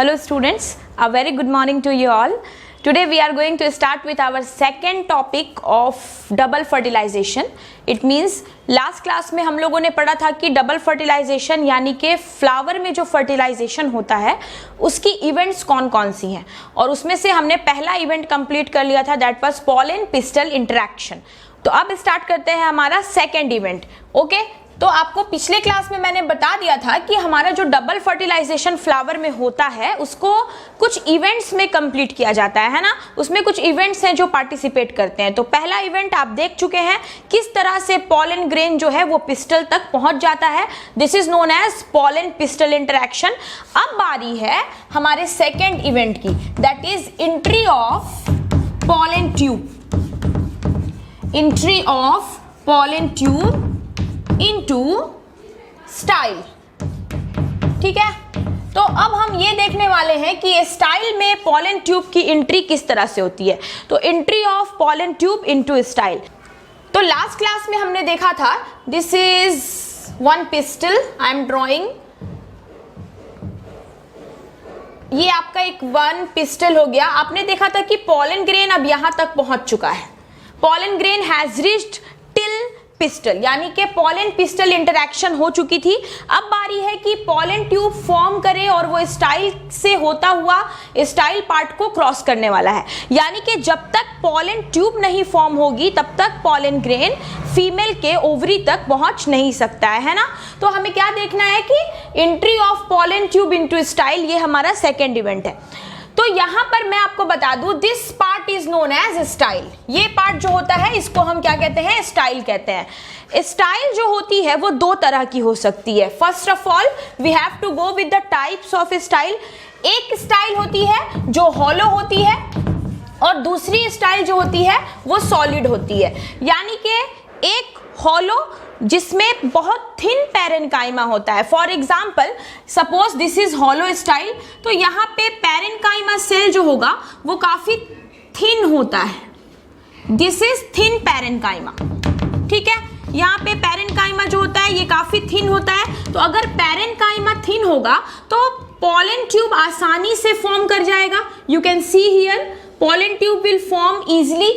Hello students, a very good morning to you all. Today we are going to start with our second topic of double fertilization. It means last class में हम लोगों ने पढ़ा था कि double fertilisation यानी कि flower में जो फर्टिलाइजेशन होता है उसकी इवेंट्स कौन कौन सी हैं, और उसमें से हमने पहला इवेंट कंप्लीट कर लिया था, that was pollen pistil interaction. तो अब स्टार्ट करते हैं हमारा सेकेंड इवेंट. ओके, तो आपको पिछले क्लास में मैंने बता दिया था कि हमारा जो डबल फर्टिलाइजेशन फ्लावर में होता है उसको कुछ इवेंट्स में कंप्लीट किया जाता है ना. उसमें कुछ इवेंट्स हैं जो पार्टिसिपेट करते हैं. तो पहला इवेंट आप देख चुके हैं किस तरह से पॉलन ग्रेन जो है वो पिस्टल तक पहुंच जाता है. This is known as pollen pistil interaction. अब बारी है हमारे सेकेंड इवेंट की, that is entry of pollen tube. Entry of pollen tube into style. ठीक है, तो अब हम ये देखने वाले हैं कि स्टाइल में पॉलन ट्यूब की एंट्री किस तरह से होती है. तो entry of pollen tube into style. तो लास्ट क्लास में हमने देखा था, this is one pistol I am drawing. ये आपका एक वन पिस्टल हो गया. आपने देखा था कि पॉलन ग्रेन अब यहां तक पहुंच चुका है. Pollen grain has reached till pistol, यानी कि पॉलन पिस्टल इंटरेक्शन हो चुकी थी. अब बारी है कि पॉलन ट्यूब फॉर्म करे और वो स्टाइल से होता हुआ स्टाइल पार्ट को क्रॉस करने वाला है. यानी कि जब तक पॉलन ट्यूब नहीं फॉर्म होगी तब तक पॉलन ग्रेन फीमेल के ओवरी तक पहुंच नहीं सकता है ना. तो हमें क्या देखना है कि entry of pollen tube into style, ये हमारा सेकेंड इवेंट है. तो यहां पर मैं आपको बता दूं, this part is known as style. ये पार्ट जो होता है इसको हम क्या कहते हैं, स्टाइल कहते हैं. स्टाइल जो होती है वो दो तरह की हो सकती है. First of all we have to go with the types of style. एक स्टाइल होती है जो हॉलो होती है और दूसरी स्टाइल जो होती है वो सॉलिड होती है. यानी कि एक हॉलो जिसमें बहुत थिन पैरेन्काइमा होता है. For example suppose this is hollow style. तो यहाँ पे पैरेन्काइमा सेल जो होगा वो काफी थिन होता है. This is thin parenchyma. ठीक है, यहाँ पे पैरेन्काइमा जो होता है ये काफी थिन होता है. तो अगर पैरेन्काइमा थिन होगा तो पॉलन ट्यूब आसानी से फॉर्म कर जाएगा. You can see here pollen tube will form easily.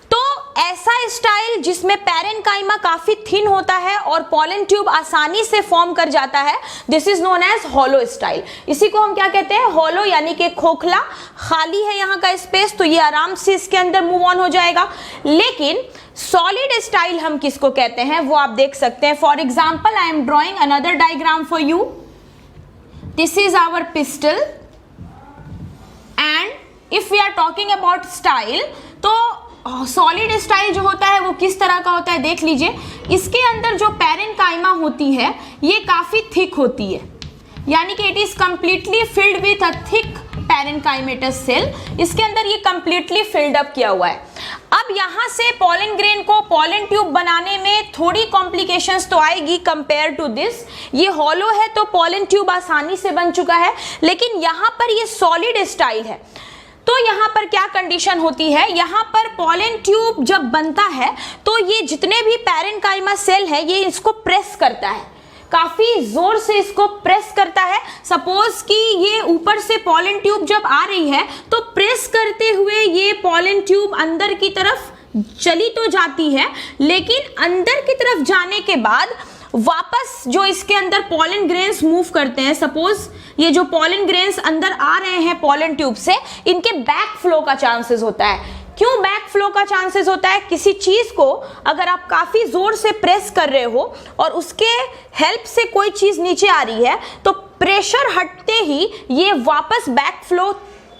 तो ऐसा स्टाइल जिसमें पैरेन्काइमा काफी थिन होता है और पॉलन ट्यूब आसानी से फॉर्म कर जाता है, this is known as hollow style. इसी को हम क्या कहते हैं, हॉलो, यानी कि खोखला, खाली है यहाँ का स्पेस, तो ये आराम से इसके अंदर मूव ऑन हो जाएगा. लेकिन सॉलिड स्टाइल हम किसको कहते हैं वो आप देख सकते हैं. For example I am drawing another diagram for you. This is our pistil and if we are talking about style, तो सॉलिड स्टाइल जो होता है वो किस तरह का होता है देख लीजिए. इसके अंदर जो पैरेन्काइमा होती है ये काफी थिक होती है, यानी कि it is completely filled with a thick parenchymatous cell. इसके अंदर ये कंप्लीटली फिल्ड अप किया हुआ है. अब यहां से पॉलन ग्रेन को पॉलन ट्यूब बनाने में थोड़ी कॉम्प्लिकेशंस तो आएगी कंपेयर टू दिस. ये हॉलो है तो पॉलन ट्यूब आसानी से बन चुका है, लेकिन यहां पर ये सॉलिड स्टाइल है. तो यहाँ पर क्या कंडीशन होती है, यहाँ पर पॉलन ट्यूब जब बनता है तो ये जितने भी पैरेन्काइमा सेल है ये इसको प्रेस करता है, काफी जोर से इसको प्रेस करता है. सपोज कि ये ऊपर से पॉलन ट्यूब जब आ रही है तो प्रेस करते हुए ये पॉलन ट्यूब अंदर की तरफ चली तो जाती है, लेकिन अंदर की तरफ जाने के बाद वापस जो इसके अंदर पॉलन ग्रेन्स मूव करते हैं, सपोज ये जो पॉलन ग्रेन्स अंदर आ रहे हैं पॉलन ट्यूब से, इनके बैक फ्लो का चांसेस होता है. क्यों बैक फ्लो का चांसेस होता है, किसी चीज को अगर आप काफी जोर से प्रेस कर रहे हो और उसके हेल्प से कोई चीज नीचे आ रही है तो प्रेशर हटते ही ये वापस बैक फ्लो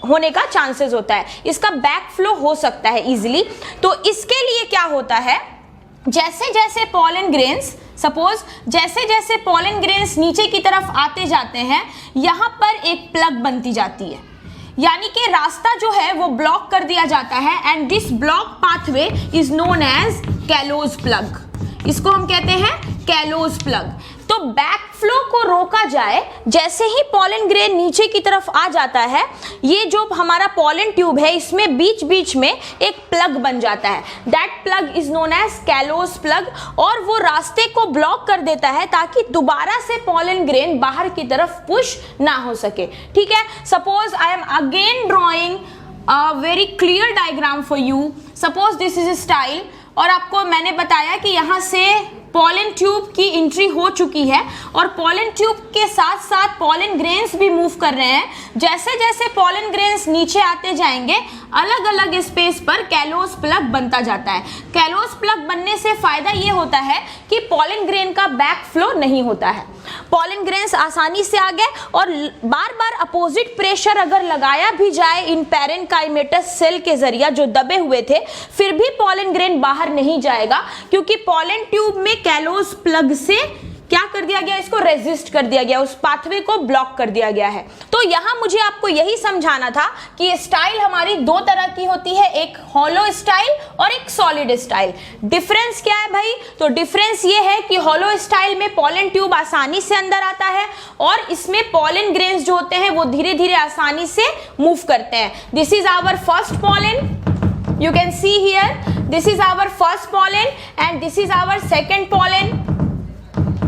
होने का चांसेस होता है. इसका बैक फ्लो हो सकता है इजिली. तो इसके लिए क्या होता है, जैसे जैसे पॉलन ग्रेन्स, सपोज जैसे जैसे पॉलन ग्रेन्स नीचे की तरफ आते जाते हैं, यहाँ पर एक प्लग बनती जाती है, यानी कि रास्ता जो है वो ब्लॉक कर दिया जाता है. And this block pathway is known as callose plug. इसको हम कहते हैं कैलोज प्लग. तो बैक फ्लो को रोका जाए, जैसे ही पॉलन ग्रेन नीचे की तरफ आ जाता है, ये जो हमारा पॉलन ट्यूब है इसमें बीच बीच में एक प्लग बन जाता है, that plug is known as callose plug, और वो रास्ते को ब्लॉक कर देता है ताकि दोबारा से पॉलन ग्रेन बाहर की तरफ पुश ना हो सके। ठीक है, suppose I M again drawing a very clear diagram for you. Suppose this is style, और आपको मैंने बताया कि यहाँ से पॉलन ट्यूब की एंट्री हो चुकी है और पॉलन ट्यूब के साथ साथ पॉलन ग्रेन्स भी मूव कर रहे हैं। जैसे जैसे पॉलन ग्रेन्स नीचे आते जाएंगे, अलग अलग स्पेस पर कैलोस प्लग बनता जाता है। कैलोस प्लग बनने से फायदा ये होता है कि पॉलन ग्रेन का बैक फ्लो नहीं होता है, पॉलन ग्रेन्स आसानी से आ गए, और बार बार अपोजिट प्रेशर अगर लगाया भी जाए इन पैरेन्काइमेटस सेल के जरिए जो दबे हुए थे, फिर भी पॉलन ग्रेन बाहर नहीं जाएगा, क्योंकि पॉलन ट्यूब में कैलोस प्लग से क्या कर दिया गया, इसको रेजिस्ट कर दिया गया, उस पाथवे को ब्लॉक कर दिया गया है। तो यहां मुझे आपको यही समझाना था कि स्टाइल हमारी दो तरह की होती है, एक हॉलो स्टाइल और एक सॉलिड स्टाइल। डिफरेंस क्या है भाई? तो डिफरेंस ये है कि हॉलो स्टाइल में पॉलन ट्यूब आसानी से अंदर आता है और इसमें पॉलन ग्रेन्स जो होते हैं वो धीरे धीरे आसानी से मूव करते हैं। This is our first pollen, you can see here, this is our first pollen and this is our second pollen।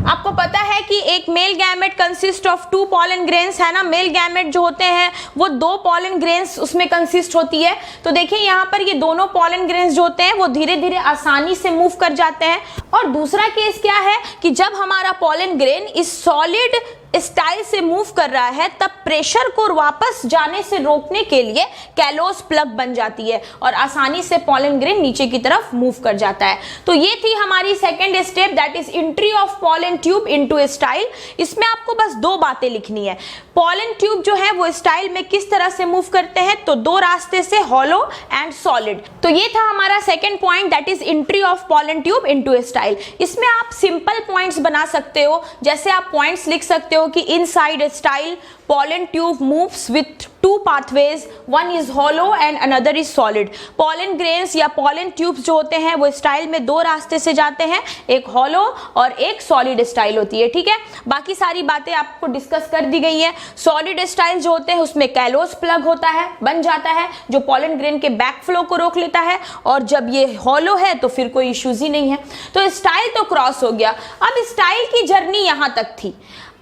आपको पता है कि एक male gamete consist of 2 pollen grains है ना, मेल गैमेट जो होते हैं वो 2 पॉलन ग्रेन्स उसमें कंसिस्ट होती है। तो देखिए यहाँ पर ये दोनों पॉलन ग्रेन्स जो होते हैं वो धीरे धीरे आसानी से मूव कर जाते हैं। और दूसरा केस क्या है कि जब हमारा पॉलन ग्रेन इस सॉलिड स्टाइल से मूव कर रहा है, तब प्रेशर को वापस जाने से रोकने के लिए कैलोस प्लग बन जाती है और आसानी से पॉलन ग्रेन नीचे की तरफ मूव कर जाता है। तो ये थी हमारी second step, that is entry of pollen tube into style. इसमें आपको बस 2 बातें लिखनी है। पॉलन ट्यूब जो है वो स्टाइल में किस तरह से मूव करते हैं, तो 2 रास्ते से, हॉलो एंड सॉलिड। तो ये था हमारा second point, that is entry of pollen tube into style. इसमें आप सिंपल पॉइंट्स बना सकते हो, जैसे आप पॉइंट्स लिख सकते हो कि inside style pollen tube moves with 2 pathways, one is hollow and another is solid। pollen grains या pollen tubes जो होते हैं वो स्टाइल में 2 रास्ते से जाते हैं, एक hollow और एक solid स्टाइल होती है। ठीक है, बाकी सारी बातें आपको डिस्कस कर दी गई है। solid स्टाइल जो होते हैं उसमें कैलोस प्लग होता है, बन जाता है, जो pollen grain के बैक फ्लो को रोक लेता है, और जब ये hollow है तो फिर कोई इश्यूज ही नहीं है। तो स्टाइल तो क्रॉस हो गया। अब स्टाइल की जर्नी यहां तक थी।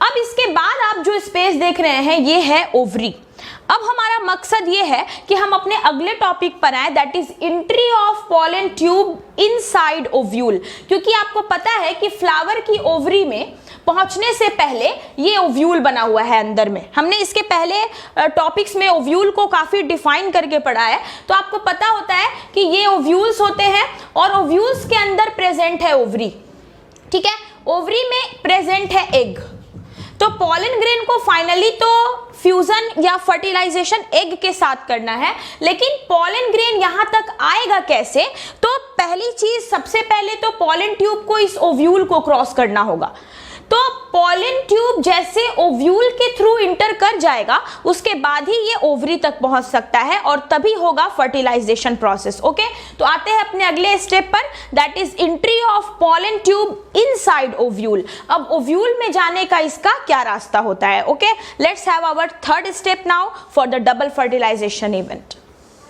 अब इसके बाद आप जो स्पेस देख रहे हैं ये है ओवरी। अब हमारा मकसद ये है कि हम अपने अगले टॉपिक पर आए, that is entry of pollen tube inside ovule. क्योंकि आपको पता है कि फ्लावर की ओवरी में पहुंचने से पहले ये ओव्यूल बना हुआ है अंदर में। हमने इसके पहले टॉपिक्स में ओव्यूल को काफी डिफाइन करके पढ़ा है, तो आपको पता होता है कि ये ओव्यूल्स होते हैं और ओव्यूल्स के अंदर प्रेजेंट है ओवरी। ठीक है, ओवरी में प्रेजेंट है एग। तो पॉलन ग्रेन को फाइनली तो फ्यूजन या फर्टिलाइजेशन एग के साथ करना है, लेकिन पॉलन ग्रेन यहां तक आएगा कैसे? तो पहली चीज, सबसे पहले तो पॉलन ट्यूब को इस ओव्यूल को क्रॉस करना होगा। तो पॉलन ट्यूब जैसे ओव्यूल के थ्रू इंटर कर जाएगा, उसके बाद ही ये ओवरी तक पहुंच सकता है और तभी होगा फर्टिलाइजेशन प्रोसेस। ओके, तो आते हैं अपने अगले स्टेप पर, that is entry of pollen tube inside ovule. अब ओव्यूल में जाने का इसका क्या रास्ता होता है? Okay, let's have our third step now for the double fertilisation event.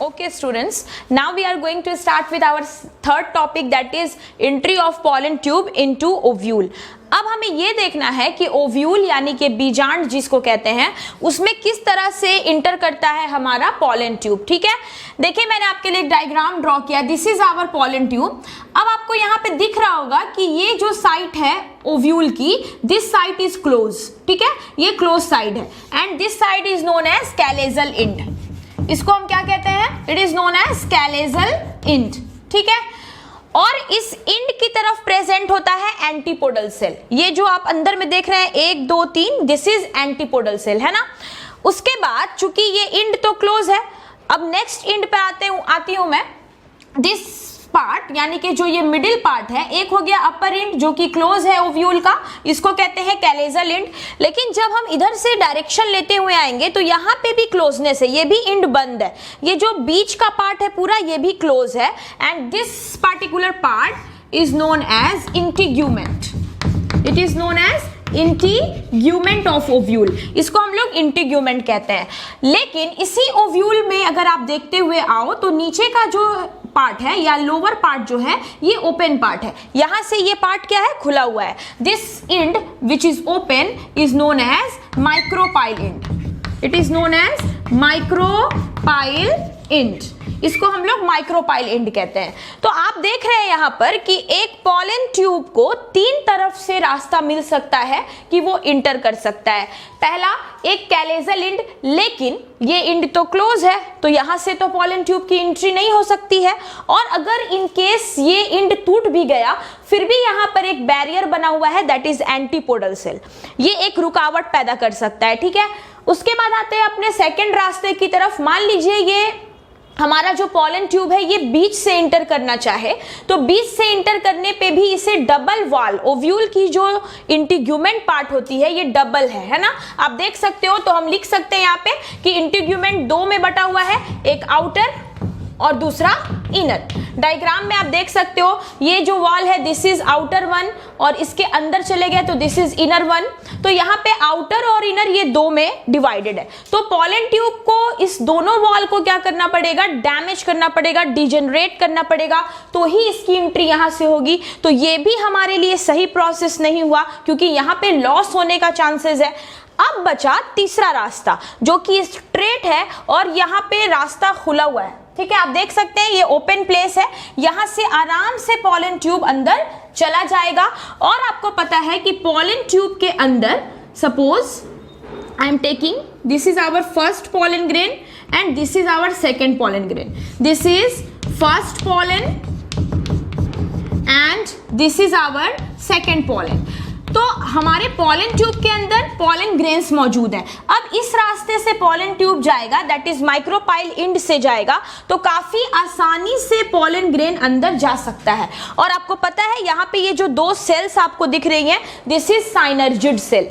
Okay students, now we are going to start with our third topic, that is entry of pollen tube into ovule। अब हमें ये देखना है कि ovule यानी कि बीजांड जिसको कहते हैं, उसमें किस तरह से इंटर करता है हमारा पॉलन ट्यूब। ठीक है, देखिए मैंने आपके लिए एक डायग्राम ड्रॉ किया, this is our pollen tube. अब आपको यहाँ पे दिख रहा होगा कि ये जो साइट है ओव्यूल की, दिस साइट इज क्लोज। ठीक है, ये क्लोज साइड है and this side is known as chalazal end. इसको हम क्या कहते हैं? It is known as chalazal end. ठीक है, और इस इंड की तरफ प्रेजेंट होता है एंटीपोडल सेल। ये जो आप अंदर में देख रहे हैं 1 2 3, दिस इज एंटीपोडल सेल, है ना। उसके बाद चूंकि ये इंड तो क्लोज है, अब नेक्स्ट इंड पे आती हूं मैं। दिस पार्ट यानी कि जो ये मिडिल पार्ट है, एक हो गया अपर इंड जो कि क्लोज है ओव्यूल का, इसको कहते हैं कैलेजल इंड। लेकिन जब हम इधर से डायरेक्शन लेते हुए आएंगे तो यहाँ पे भी क्लोजनेस है, ये भी इंड बंद है। ये जो बीच का पार्ट है पूरा, ये भी क्लोज है and this particular part is known as integument. It is known as integument of ovule, इसको हम लोग इंटीग्यूमेंट कहते हैं। लेकिन इसी ओव्यूल में अगर आप देखते हुए आओ तो नीचे का जो पार्ट है या लोअर पार्ट जो है ये ओपन पार्ट है, यहां से ये पार्ट क्या है, खुला हुआ है। This end which is open is known as micropyle end, it is known as micropyle end, इसको हम लोग माइक्रोपाइल एंड कहते हैं। तो आप देख रहे हैं यहां पर कि एक पॉलन ट्यूब को तीन तरफ से रास्ता मिल सकता है कि वो इंटर कर सकता है। पहला एक कैलेजल एंड, लेकिन ये एंड तो क्लोज है तो यहां से तो पॉलन ट्यूब की एंट्री नहीं हो सकती है। और अगर इन केस ये एंड टूट भी गया फिर भी यहां पर एक बैरियर बना हुआ है, दैट इज एंटीपोडल सेल, ये एक रुकावट पैदा कर सकता है, ठीक है। उसके बाद आते हैं अपने सेकेंड रास्ते की तरफ। मान लीजिए ये हमारा जो पॉलन ट्यूब है ये बीच से इंटर करना चाहे तो बीच से इंटर करने पे भी इसे डबल वॉल, ओव्यूल की जो इंटीग्यूमेंट पार्ट होती है ये डबल है ना, आप देख सकते हो। तो हम लिख सकते हैं यहाँ पे कि इंटीग्यूमेंट दो में बटा हुआ है, एक आउटर और दूसरा इनर। डायग्राम में आप देख सकते हो ये जो वॉल है दिस इज आउटर वन और इसके अंदर चले गए तो दिस इज इनर वन। तो यहाँ पे आउटर और इनर ये दो में डिवाइडेड है। तो पॉलन ट्यूब को इस दोनों वॉल को क्या करना पड़ेगा, डैमेज करना पड़ेगा, डिजेनरेट करना पड़ेगा, तो ही इसकी एंट्री यहाँ से होगी। तो ये भी हमारे लिए सही प्रोसेस नहीं हुआ क्योंकि यहाँ पे लॉस होने का चांसेस है। अब बचा तीसरा रास्ता जो कि स्ट्रेट है और यहाँ पे रास्ता खुला हुआ है, ठीक है। आप देख सकते हैं ये ओपन प्लेस है, यहां से आराम से पॉलन ट्यूब अंदर चला जाएगा। और आपको पता है कि पॉलन ट्यूब के अंदर suppose I am taking this is our first pollen grain and this is our second pollen grain, this is first pollen and this is our second pollen. तो हमारे पॉलन ट्यूब के अंदर pollen grains मौजूद हैं। अब इस रास्ते से पॉलन ट्यूब जाएगा, दैट इज माइक्रोपाइल एंड से जाएगा, तो काफी आसानी से पॉलन ग्रेन अंदर जा सकता है। और आपको पता है यहाँ पे ये जो दो सेल्स आपको दिख रही हैं दिस इज साइनर्जिड सेल।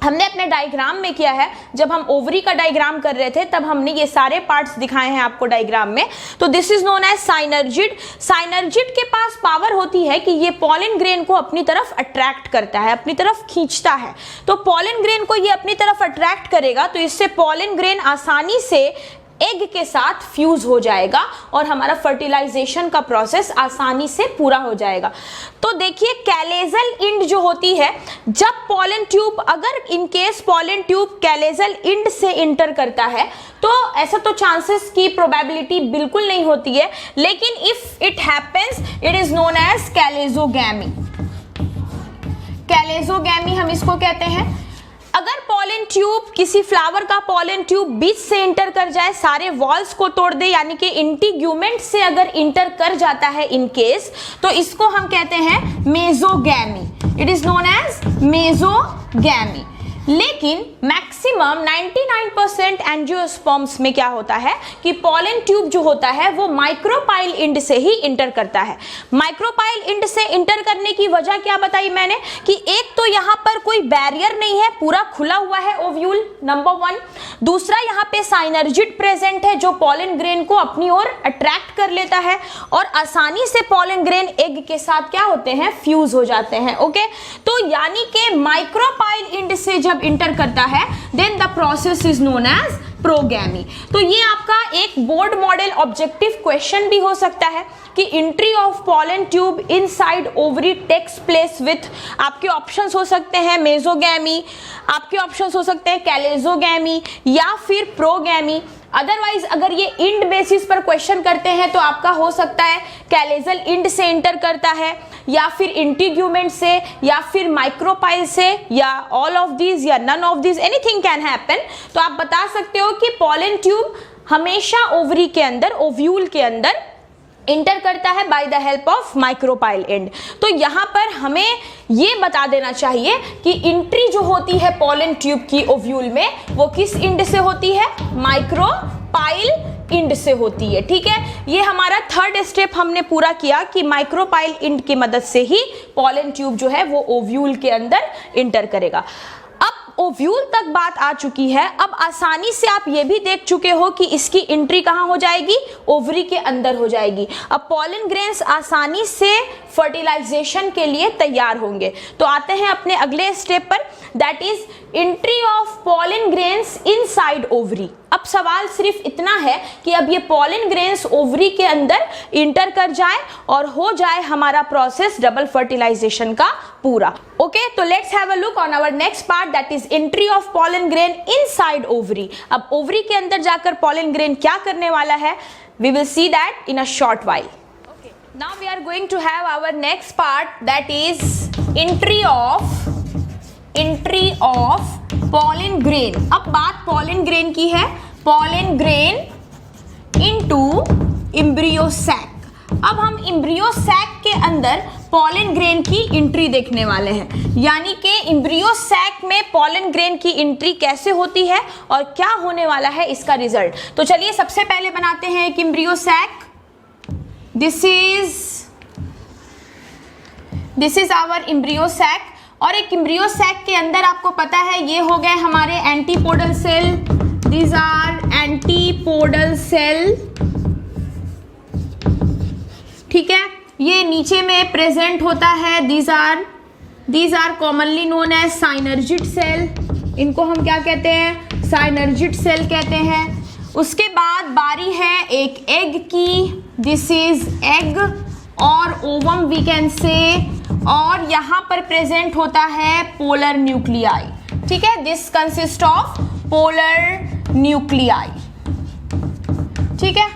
हमने अपने डायग्राम में किया है, जब हम ओवरी का डायग्राम कर रहे थे तब हमने ये सारे पार्ट्स दिखाए हैं आपको डायग्राम में। तो this is known as synergid. Synergid के पास पावर होती है कि ये पॉलन ग्रेन को अपनी तरफ अट्रैक्ट करता है, अपनी तरफ खींचता है। तो पॉलन ग्रेन को ये अपनी तरफ अट्रैक्ट करेगा तो इससे पॉलन ग्रेन आसानी से एग के साथ फ्यूज हो जाएगा और हमारा फर्टिलाइजेशन का प्रोसेस आसानी से पूरा हो जाएगा। तो देखिए कैलेजल एंड जो होती है, जब पॉलन ट्यूब अगर in case pollen tube chalazal end से इंटर करता है तो ऐसा तो चांसेस की प्रोबेबिलिटी बिल्कुल नहीं होती है, लेकिन if it happens it is known as chalazogamy. Chalazogamy हम इसको कहते हैं। अगर पॉलन ट्यूब किसी फ्लावर का पॉलन ट्यूब बीच से इंटर कर जाए, सारे वॉल्स को तोड़ दे, यानी कि इंटीग्यूमेंट से अगर इंटर कर जाता है इन केस, तो इसको हम कहते हैं mesogamy. It is known as mesogamy. लेकिन मैक्सिमम 99% एंजियोस्पर्म्स में क्या होता है कि पॉलन ट्यूब जो होता है वो माइक्रोपाइल एंड से ही इंटर करता है। माइक्रोपाइल एंड से इंटर करने की वजह क्या बताई मैंने कि एक तो यहाँ पर कोई बैरियर नहीं है, पूरा खुला हुआ है ओव्यूल, नंबर वन। दूसरा यहाँ पे साइनर्जिड प्रेजेंट है जो पॉलन ग्रेन को अपनी ओर अट्रैक्ट कर लेता है और आसानी से पॉलन ग्रेन एग के साथ क्या होते हैं, फ्यूज हो जाते हैं। ओके, तो यानी कि माइक्रोपाइल एंड से जब इंटर करता है then the process is known as porogamy. तो ये आपका एक बोर्ड मॉडल ऑब्जेक्टिव क्वेश्चन भी हो सकता है कि entry of pollen tube inside ovary takes place with, आपके ऑप्शंस हो सकते हैं मेसोगैमी, आपके ऑप्शंस हो सकते हैं कैलेजोगैमी या फिर प्रोगैमी। अदरवाइज अगर ये इंड बेसिस पर क्वेश्चन करते हैं तो आपका हो सकता है कैलेजल इंड से इंटर करता है या फिर इंटीग्यूमेंट से या फिर माइक्रोपाइल से या ऑल ऑफ दीज या none of these, anything can happen. तो आप बता सकते हो कि पॉलन ट्यूब हमेशा ओवरी के अंदर, ओव्यूल के अंदर इंटर करता है by the help of micropyle and. तो यहाँ पर हमें ये बता देना चाहिए कि एंट्री जो होती है पॉलन ट्यूब की ओव्यूल में वो किस एंड से होती है, माइक्रोपाइल एंड से होती है। ठीक है, ये हमारा थर्ड स्टेप हमने पूरा किया कि माइक्रोपाइल एंड की मदद से ही पॉलन ट्यूब जो है वो ओव्यूल के अंदर इंटर करेगा। अब ओव्यूल तक बात आ चुकी है, अब आसानी से आप ये भी देख चुके हो कि इसकी एंट्री कहाँ हो जाएगी, ओवरी के अंदर हो जाएगी। अब पॉलन ग्रेन्स आसानी से फर्टिलाइजेशन के लिए तैयार होंगे। तो आते हैं अपने अगले स्टेप पर, that is entry of pollen grains inside ovary. अब सवाल सिर्फ इतना है कि अब ये पॉलन ग्रेन्स ओवरी के अंदर इंटर कर जाए और हो जाए हमारा प्रोसेस डबल फर्टिलाइजेशन का पूरा। ओके, तो let's have a look on our next part, that is entry of pollen grain inside ovary. अब ओवरी के अंदर जाकर पॉलन ग्रेन क्या करने वाला है, we will see that in a short while. Okay, now we are going to have our next part, that is entry of pollen grain. अब बात pollen grain की है, pollen grain into embryo sac. अब हम embryo sac के अंदर pollen grain की entry देखने वाले हैं, यानी कि embryo sac में pollen grain की एंट्री कैसे होती है और क्या होने वाला है इसका रिजल्ट। तो चलिए सबसे पहले बनाते हैं एक embryo sac. This is our embryo sac. और एक embryo sac के अंदर आपको पता है ये हो गए हमारे antipodal cell, these are antipodal cell, ठीक है। ये नीचे में प्रेजेंट होता है, these are commonly known as synergid cell. इनको हम क्या कहते हैं, synergid cell कहते हैं। उसके बाद बारी है एक एग की, this is egg और ओवम वी कैन से, और यहाँ पर प्रेजेंट होता है पोलर न्यूक्लियाई, ठीक है। This consist of polar nuclei, ठीक है।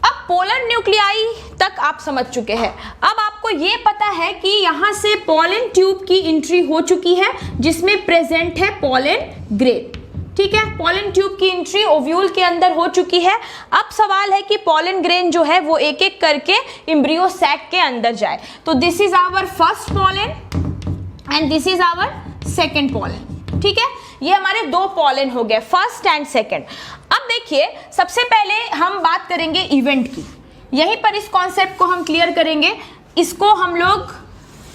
अब पोलर न्यूक्लियाई तक आप समझ चुके हैं। अब आपको ये पता है कि यहाँ से पोलन ट्यूब की एंट्री हो चुकी है जिसमें प्रेजेंट है पोलन ग्रेन, ठीक है। पोलन ट्यूब की एंट्री ओव्यूल के अंदर हो चुकी है। अब सवाल है कि पोलन ग्रेन जो है वो एक एक करके एम्ब्रियो सैक के अंदर जाए। तो this is our first pollen and this is our second pollen, ठीक है। ये हमारे दो पोलन हो गए, फर्स्ट एंड सेकेंड। अब देखिए सबसे पहले हम बात करेंगे इवेंट की, यहीं पर इस कॉन्सेप्ट को हम क्लियर करेंगे। इसको हम लोग,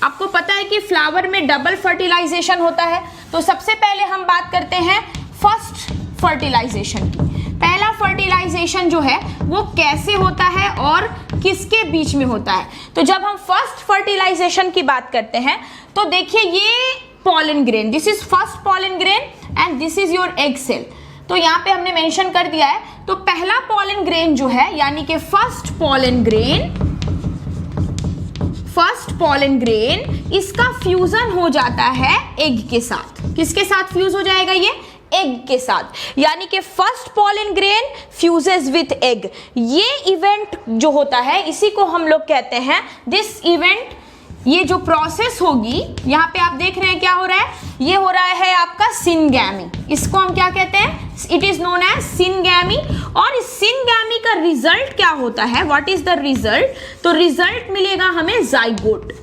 आपको पता है कि फ्लावर में डबल फर्टिलाइजेशन होता है, तो सबसे पहले हम बात करते हैं फर्स्ट फर्टिलाइजेशन की। पहला फर्टिलाइजेशन जो है वो कैसे होता है और किसके बीच में होता है। तो जब हम फर्स्ट फर्टिलाइजेशन की बात करते हैं तो देखिए ये pollen grain, this is first pollen grain and this is your egg cell. तो यहाँ पे हमने मेंशन कर दिया है। तो पहला पोलन ग्रेन जो है यानी कि फर्स्ट पोलन ग्रेन, इसका फ्यूजन हो जाता है एग के साथ। किसके साथ फ्यूज हो जाएगा ये, एग के साथ, यानी कि first pollen grain fuses with egg. ये इवेंट जो होता है इसी को हम लोग कहते हैं दिस इवेंट। ये जो प्रोसेस होगी यहाँ पे आप देख रहे हैं क्या हो रहा है, ये हो रहा है आपका सिनगैमी। इसको हम क्या कहते हैं, it is known as syngamy. और इस सिनगैमी का रिजल्ट क्या होता है, व्हाट इज द रिजल्ट, तो रिजल्ट मिलेगा हमें zygote.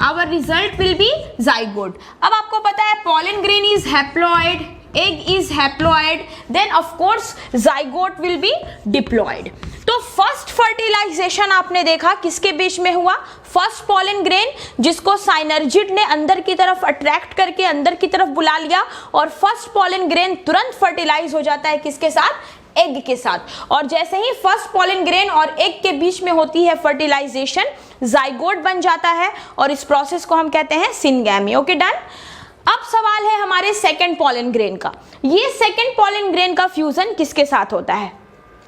Our result will be zygote. अब आपको पता है pollen grain is haploid, egg is haploid, then of course zygote will be diploid। तो फर्स्ट फर्टिलाइजेशन आपने देखा किसके बीच में हुआ, फर्स्ट पोलन ग्रेन जिसको साइनर्जिड ने अंदर की तरफ अट्रैक्ट करके अंदर की तरफ बुला लिया, और फर्स्ट पोलन ग्रेन तुरंत फर्टिलाइज हो जाता है किसके साथ, एग के साथ। और जैसे ही फर्स्ट पोलन ग्रेन और एग के बीच में होती है फर्टिलाइजेशन, जाइगोट बन जाता है और इस प्रोसेस को हम कहते हैं सिनगैमी। Okay done. अब सवाल है हमारे सेकेंड पोलन ग्रेन का। ये सेकेंड पोलन ग्रेन का फ्यूजन किसके साथ होता है।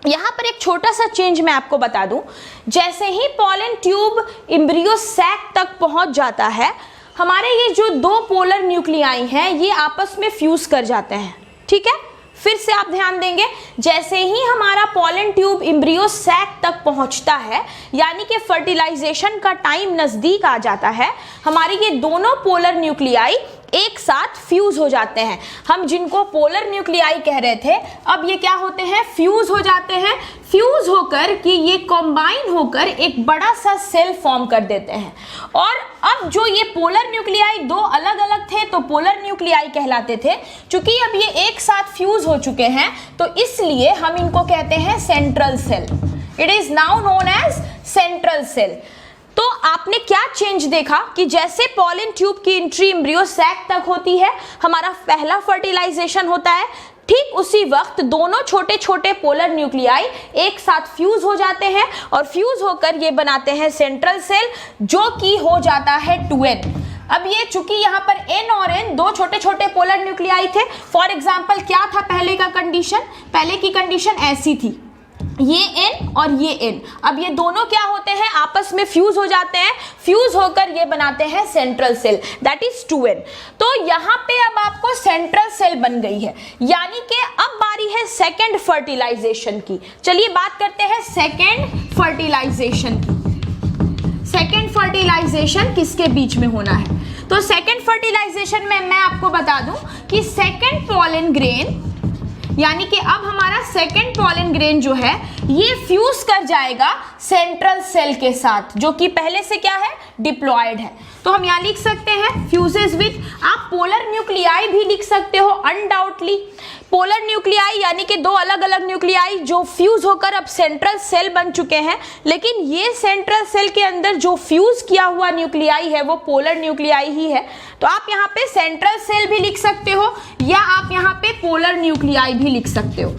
यहाँ पर एक छोटा सा चेंज मैं आपको बता दूं, जैसे ही पोलन ट्यूब एम्ब्रियो सैक तक पहुंच जाता है, हमारे ये जो दो पोलर न्यूक्लियाई हैं ये आपस में फ्यूज कर जाते हैं, ठीक है। फिर से आप ध्यान देंगे, जैसे ही हमारा पोलन ट्यूब एम्ब्रियो सैक तक पहुंचता है, यानी कि फर्टिलाइजेशन का टाइम नजदीक आ जाता है, हमारे ये दोनों पोलर न्यूक्लियाई एक साथ फ्यूज हो जाते हैं। हम जिनको पोलर न्यूक्लियाई कह रहे थे, अब ये क्या होते हैं, फ्यूज हो जाते हैं। फ्यूज होकर कि ये कॉम्बाइन होकर एक बड़ा सा सेल फॉर्म कर देते हैं। और अब जो ये पोलर न्यूक्लियाई दो अलग अलग थे तो पोलर न्यूक्लियाई कहलाते थे, क्योंकि अब ये एक साथ फ्यूज हो चुके हैं तो इसलिए हम इनको कहते हैं central cell. It is now known as central cell. तो आपने क्या चेंज देखा कि जैसे पोलन ट्यूब की एंट्री एम्ब्रियो सैक तक होती है, हमारा पहला फर्टिलाइजेशन होता है, ठीक उसी वक्त दोनों छोटे छोटे पोलर न्यूक्लियाई एक साथ फ्यूज हो जाते हैं और फ्यूज होकर ये बनाते हैं सेंट्रल सेल, जो कि हो जाता है 2n। अब ये चूंकि यहाँ पर n और n दो छोटे छोटे पोलर न्यूक्लियाई थे, फॉर एग्जाम्पल क्या था पहले का कंडीशन, पहले की कंडीशन ऐसी थी, ये n और ये n, अब ये दोनों क्या होते हैं आपस में फ्यूज हो जाते हैं, फ्यूज होकर ये बनाते हैं central cell, that is 2n। तो यहाँ पे अब आपको सेंट्रल सेल बन गई है, यानी कि अब बारी है सेकेंड फर्टिलाइजेशन की। चलिए बात करते हैं सेकेंड फर्टिलाइजेशन की। सेकेंड फर्टिलाइजेशन किसके बीच में होना है? तो सेकेंड फर्टिलाइजेशन में मैं आपको बता दूं कि सेकेंड पॉलन ग्रेन, यानी कि अब हमारा सेकेंड पॉलन ग्रेन जो है ये फ्यूज कर जाएगा सेंट्रल सेल के साथ, जो कि पहले से क्या है, डिप्लॉयड है। तो हम यहाँ लिख सकते हैं फ्यूजेस विद, आप पोलर न्यूक्लियाई भी लिख सकते हो अनडाउटली। पोलर न्यूक्लियाई यानी कि दो अलग अलग न्यूक्लियाई जो फ्यूज होकर अब सेंट्रल सेल बन चुके हैं, लेकिन ये सेंट्रल सेल के अंदर जो फ्यूज किया हुआ न्यूक्लियाई है वो पोलर न्यूक्लियाई ही है। तो आप यहाँ पे सेंट्रल सेल भी लिख सकते हो या आप यहाँ पे पोलर न्यूक्लियाई भी लिख सकते हो।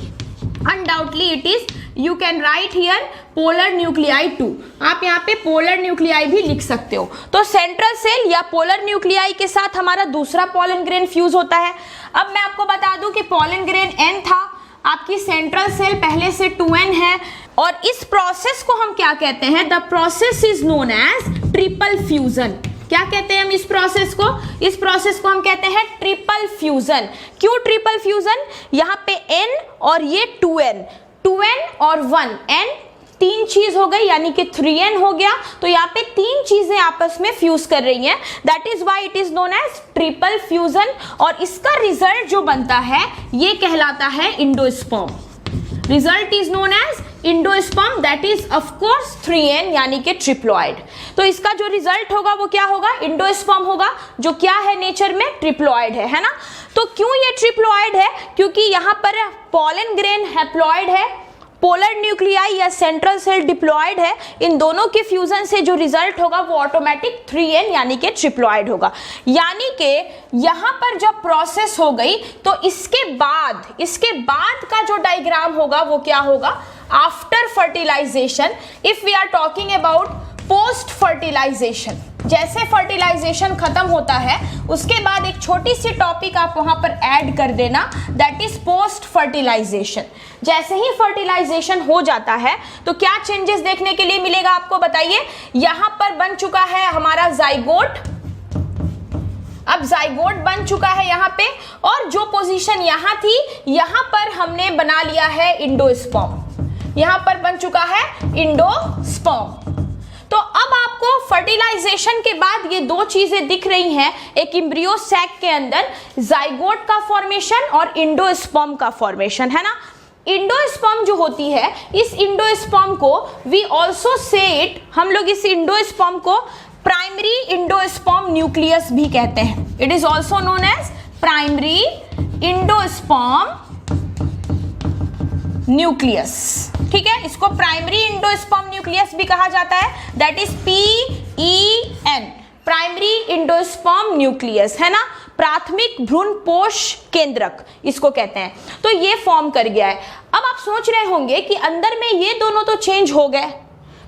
Undoubtedly it is, you can write here polar nuclei 2, आप यहाँ पे पोलर न्यूक्लियाई भी लिख सकते हो। तो सेंट्रल सेल या पोलर न्यूक्लियाई के साथ हमारा दूसरा पॉलन ग्रेन फ्यूज होता है। अब मैं आपको बता दूं कि पॉलन ग्रेन n था, आपकी सेंट्रल सेल पहले से 2n है, और इस प्रोसेस को हम क्या कहते हैं? The process is known as triple fusion. क्या कहते हैं हम इस प्रोसेस को? इस प्रोसेस को हम कहते हैं ट्रिपल फ्यूजन। क्यों ट्रिपल फ्यूजन? यहाँ पे n और ये 2n, 2n और 1, n तीन चीज हो गई, यानी कि 3n हो गया। तो यहाँ पे तीन चीजें आपस में फ्यूज कर रही हैं, that is why it is known as triple fusion. और इसका रिजल्ट जो बनता है ये कहलाता है endosperm. Result is known as endosperm, that is of course 3n यानी कि ट्रिप्लॉइड। तो इसका जो रिजल्ट होगा वो क्या होगा? इंडोस्पर्म होगा, जो क्या है नेचर में? ट्रिप्लॉइड है ना। तो क्यों ये ट्रिप्लॉइड है? क्योंकि यहाँ पर पॉलन ग्रेन हैप्लॉइड है, पोलर न्यूक्लियाई या सेंट्रल सेल डिप्लॉयड है। इन दोनों के फ्यूजन से जो रिजल्ट होगा वो ऑटोमेटिक 3n यानी कि ट्रिप्लॉयड होगा। यानी कि यहां पर जब प्रोसेस हो गई तो इसके बाद का जो डायग्राम होगा वो क्या होगा? After fertilization. If we are talking about post fertilization, जैसे फर्टिलाइजेशन खत्म होता है उसके बाद एक छोटी सी टॉपिक आप वहां पर ऐड कर देना, दैट इज पोस्ट फर्टिलाइजेशन। जैसे ही फर्टिलाइजेशन हो जाता है तो क्या चेंजेस देखने के लिए मिलेगा आपको? बताइए। यहां पर बन चुका है हमारा जाइगोट, अब जाइगोट बन चुका है यहाँ पे, और जो पोजीशन यहाँ थी यहां पर हमने बना लिया है इंडोस्पर्म, यहां पर बन चुका है इंडोस्पर्म। तो अब आपको फर्टिलाइजेशन के बाद ये दो चीजें दिख रही हैं, एक एम्ब्रियो सैक के अंदर जाइगोट का फॉर्मेशन और इंडोस्पर्म का फॉर्मेशन, है ना। इंडोस्पर्म जो होती है, इस इंडोस्पर्म को वी ऑल्सो से इट, हम लोग इस इंडोस्पर्म को प्राइमरी इंडोस्पर्म न्यूक्लियस भी कहते हैं। It is also known as primary endosperm nucleus, ठीक है। इसको प्राइमरी इंडोस्पर्म न्यूक्लियस भी कहा जाता है, that is PEN, primary endosperm nucleus, है ना। प्राथमिक भ्रूणपोष केंद्रक इसको कहते हैं। तो ये फॉर्म कर गया है। अब आप सोच रहे होंगे कि अंदर में ये दोनों तो चेंज हो गए,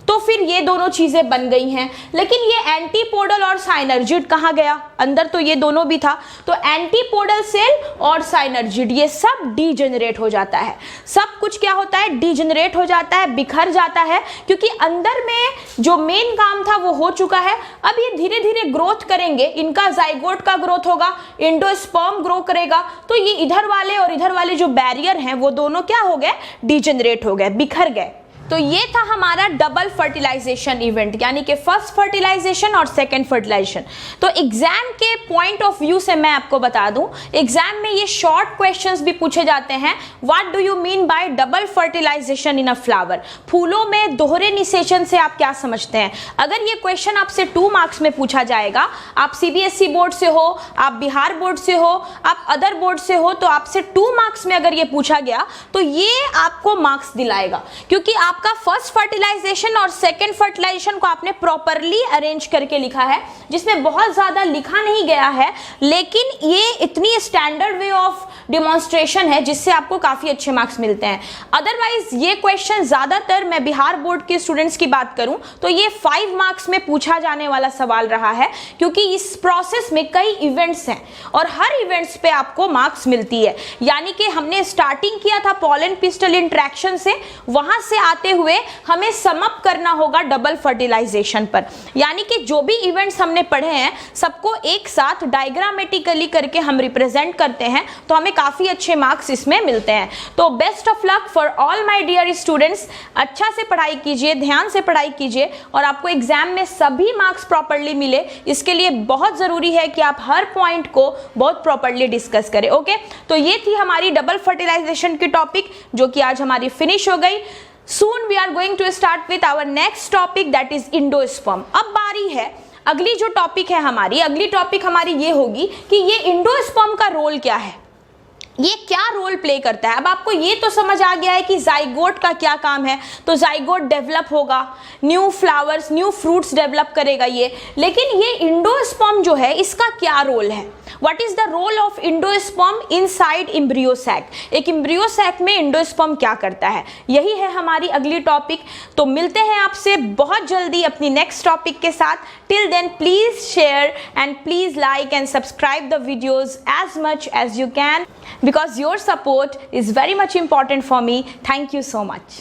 तो फिर ये दोनों चीजें बन गई हैं, लेकिन ये एंटीपोडल और साइनर्जिड कहाँ गया? अंदर तो ये दोनों भी था। तो एंटीपोडल सेल और साइनर्जिड ये सब डीजेनरेट हो जाता है, सब कुछ क्या होता है? डीजेनरेट हो जाता है, बिखर जाता है, क्योंकि अंदर में जो मेन काम था वो हो चुका है। अब ये धीरे धीरे ग्रोथ करेंगे, इनका जाइगोट का ग्रोथ होगा, इंडोस्पर्म ग्रो करेगा, तो ये इधर वाले और इधर वाले जो बैरियर हैं वो दोनों क्या हो गए? डीजेनरेट हो गए, बिखर गए। तो ये था हमारा डबल फर्टिलाइजेशन इवेंट, यानी कि फर्स्ट फर्टिलाइजेशन और सेकंड फर्टिलाइजेशन। तो एग्जाम के पॉइंट ऑफ व्यू से मैं आपको बता दूं, एग्जाम में ये शॉर्ट क्वेश्चंस भी पूछे जाते हैं। What do you mean by double fertilization in a flower? फूलों में दोहरे निषेचन से आप क्या समझते हैं? अगर ये क्वेश्चन आपसे 2 मार्क्स में पूछा जाएगा, आप CBSE बोर्ड से हो, आप बिहार बोर्ड से हो, आप अदर बोर्ड से हो, तो आपसे 2 मार्क्स में अगर ये पूछा गया तो ये आपको मार्क्स दिलाएगा, क्योंकि आप आपका फर्स्ट फर्टिलाइजेशन और सेकंड फर्टिलाइजेशन को आपने प्रॉपरली अरेंज करके लिखा है, जिसमें बहुत ज्यादा लिखा नहीं गया है, लेकिन ये इतनी स्टैंडर्ड वे ऑफ डिमॉन्स्ट्रेशन है जिससे आपको काफी अच्छे मार्क्स मिलते हैं। अदरवाइज ये क्वेश्चन ज्यादातर, मैं बिहार बोर्ड के स्टूडेंट्स की बात करूं तो ये 5 मार्क्स में पूछा जाने वाला सवाल रहा है, क्योंकि इस प्रोसेस में कई इवेंट्स हैं और हर इवेंट्स पे आपको मार्क्स मिलती है। यानी कि हमने स्टार्टिंग किया था पॉलन पिस्टल इंटरेक्शन से, वहां से आते हुए हमें सम अप करना होगा डबल फर्टिलाइजेशन पर। यानी कि जो भी इवेंट्स हमने पढ़े हैं सबको एक साथ डायग्रामेटिकली करके हम रिप्रेजेंट करते हैं, तो हमें काफी अच्छे मार्क्स इसमें मिलते हैं। तो best of luck for all my dear students. अच्छा से पढ़ाई कीजिए, ध्यान से पढ़ाई कीजिए और आपको एग्जाम में सभी मार्क्स प्रॉपर्ली मिले, इसके लिए बहुत जरूरी है कि आप हर पॉइंट को बहुत प्रॉपर्ली डिस्कस करें। ओके, तो ये थी हमारी डबल फर्टिलाइजेशन की टॉपिक, जो कि आज हमारी फिनिश हो गई। Soon we are going to start with our next topic, that is endosperm. अब बारी है अगली जो टॉपिक है हमारी, अगली टॉपिक हमारी ये होगी कि ये इंडोस्पर्म का रोल क्या है, ये क्या रोल प्ले करता है। अब आपको ये तो समझ आ गया है कि जाइगोट का क्या काम है, तो जाइगोट डेवलप होगा, new flowers, new fruits develop करेगा ये। लेकिन ये इंडोस्पर्म जो है इसका क्या रोल है, what is the role of endosperm inside embryo sac. एक एम्ब्रियो सैक में इंडोस्पर्म क्या करता है, यही है हमारी अगली टॉपिक। तो मिलते हैं आपसे बहुत जल्दी अपनी नेक्स्ट टॉपिक के साथ। Till then please share and please like and subscribe the videos as much as you can, because your support is very much important for me. Thank you so much.